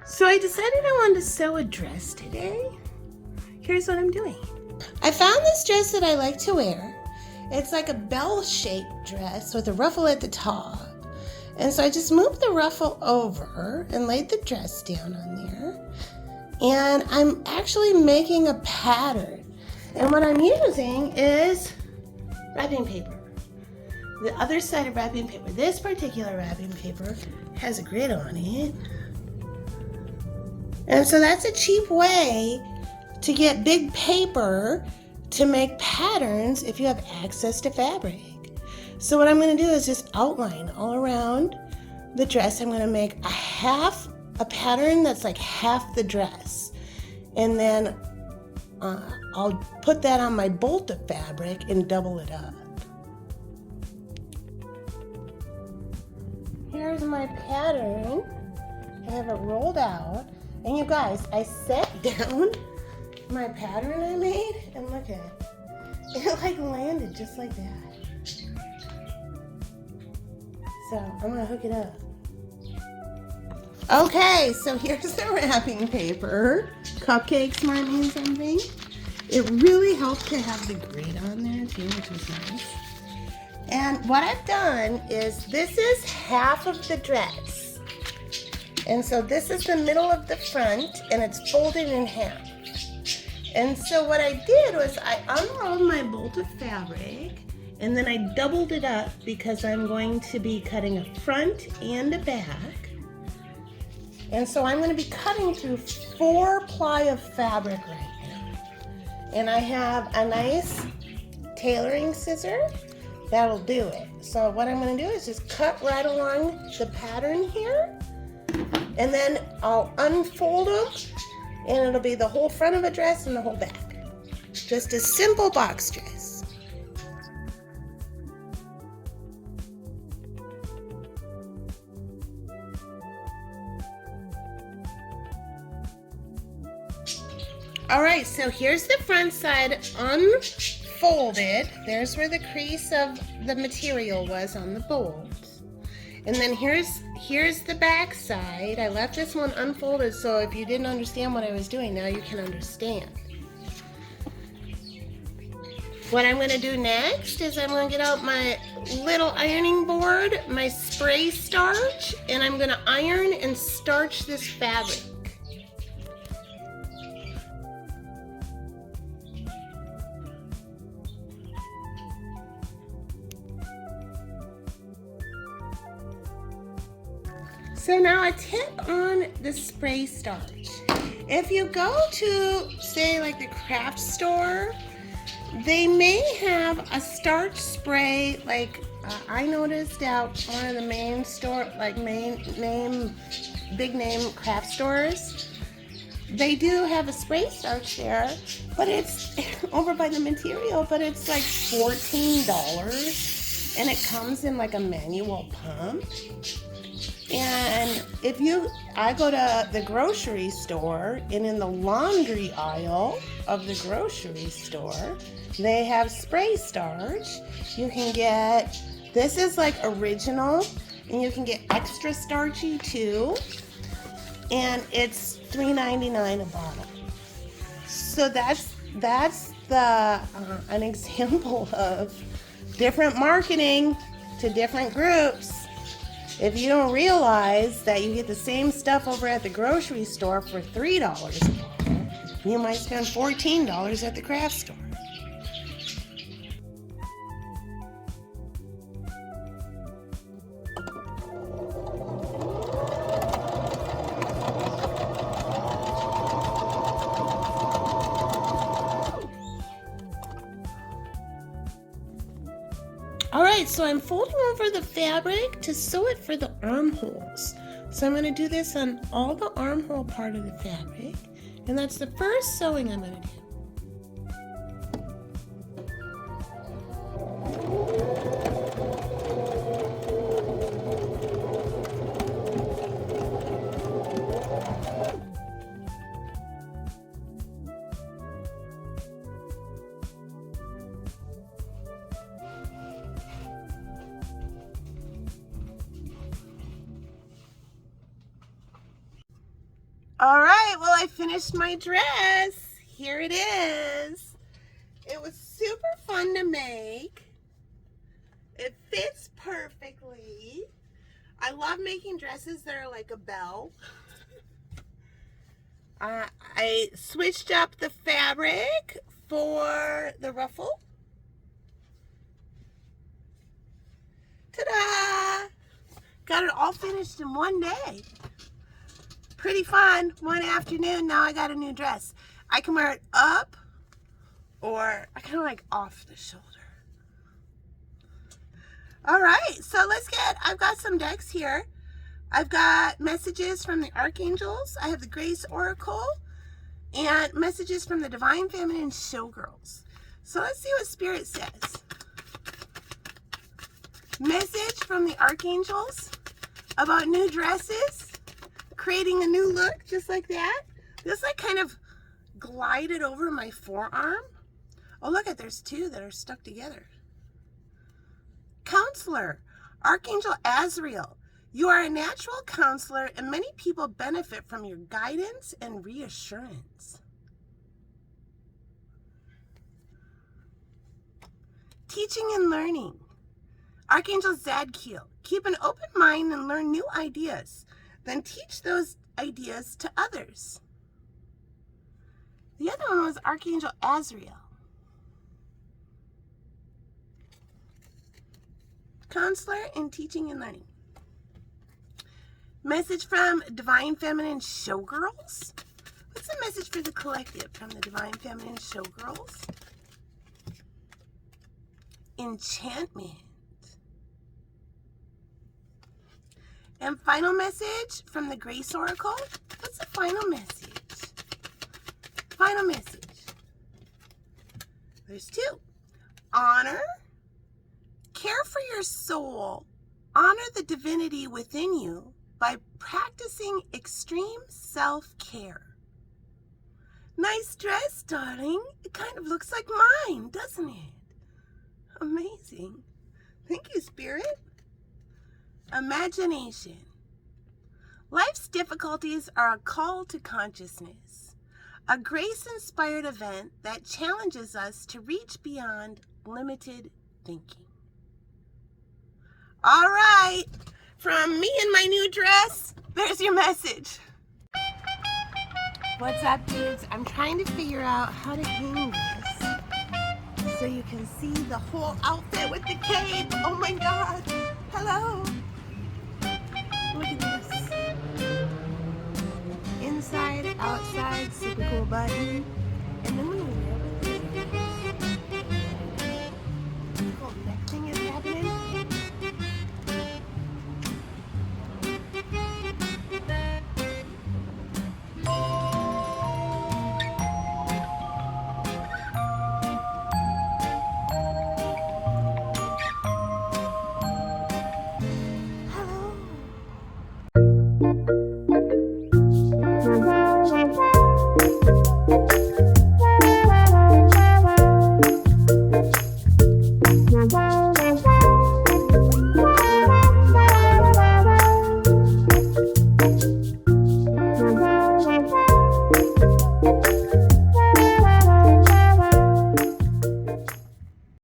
So I decided I wanted to sew a dress today. Here's what I'm doing. I found this dress that I like to wear. It's like a bell-shaped dress with a ruffle at the top. And so I just moved the ruffle over and laid the dress down on there. And I'm actually making a pattern. And what I'm using is wrapping paper. The other side of wrapping paper. This particular wrapping paper has a grid on it. And so that's a cheap way to get big paper to make patterns if you have access to fabric. So what I'm going to do is just outline all around the dress. I'm going to make a pattern that's like half the dress. And then I'll put that on my bolt of fabric and double it up. Here's my pattern. I have it rolled out. And you guys, I sat down my pattern I made and look at it. It like landed just like that. So I'm gonna hook it up. Okay, so here's the wrapping paper. Cupcakes might mean something. It really helped to have the grid on there too, which was nice. And what I've done is this is half of the dress. And so this is the middle of the front and it's folded in half. And so what I did was I unrolled my bolt of fabric and then I doubled it up because I'm going to be cutting a front and a back. And so I'm going to be cutting through 4 ply of fabric right now. And I have a nice tailoring scissor that'll do it. So what I'm going to do is just cut right along the pattern here. And then I'll unfold them and it'll be the whole front of a dress and the whole back. Just a simple box dress. All right, so here's the front side unfolded. There's where the crease of the material was on the bolt. And then here's the back side. I left this one unfolded, so if you didn't understand what I was doing, now you can understand. What I'm going to do next is I'm going to get out my little ironing board, my spray starch, and I'm going to iron and starch this fabric. So now a tip on the spray starch. If you go to, say, like the craft store, they may have a starch spray, like I noticed at one of the main store, like big name craft stores. They do have a spray starch there, but it's over by the material, but it's like $14 and it comes in like a manual pump. And I go to the grocery store, and in the laundry aisle of the grocery store, they have spray starch. You can get, this is like original, and you can get extra starchy too. And it's $3.99 a bottle. So that's an example of different marketing to different groups. If you don't realize that you get the same stuff over at the grocery store for $3 a bottle, you might spend $14 at the craft store. Alright, so I'm folding over the fabric to sew it for the armholes. So I'm going to do this on all the armhole part of the fabric. And that's the first sewing I'm going to do. All right, well, I finished my dress. Here it is. It was super fun to make. It fits perfectly. I love making dresses that are like a bell. I switched up the fabric for the ruffle. Ta-da! Got it all finished in one day. Pretty fun. One afternoon, now I got a new dress. I can wear it up or I kind of like off the shoulder. All right, so I've got some decks here. I've got messages from the archangels. I have the Grace Oracle and messages from the Divine Feminine Showgirls. So let's see what Spirit says. Message from the archangels about new dresses, creating a new look just like that. This like kind of glided over my forearm. Oh, look at, there's two that are stuck together. Counselor, Archangel Azrael. You are a natural counselor and many people benefit from your guidance and reassurance. Teaching and learning. Archangel Zadkiel. Keep an open mind and learn new ideas. Then teach those ideas to others. The other one was Archangel Azrael. Counselor in teaching and learning. Message from Divine Feminine Showgirls. What's the message for the collective from the Divine Feminine Showgirls? Enchantment. And final message from the Grace Oracle. What's the final message? Final message. There's two. Honor. Care for your soul. Honor the divinity within you by practicing extreme self-care. Nice dress, darling. It kind of looks like mine, doesn't it? Amazing. Thank you, Spirit. Imagination. Life's difficulties are a call to consciousness, a grace-inspired event that challenges us to reach beyond limited thinking. All right, from me and my new dress, there's your message. What's up, dudes? I'm trying to figure out how to hang this so you can see the whole outfit with the cape. Oh my God. Hello. Look at this. Inside, outside, super cool button. And then when you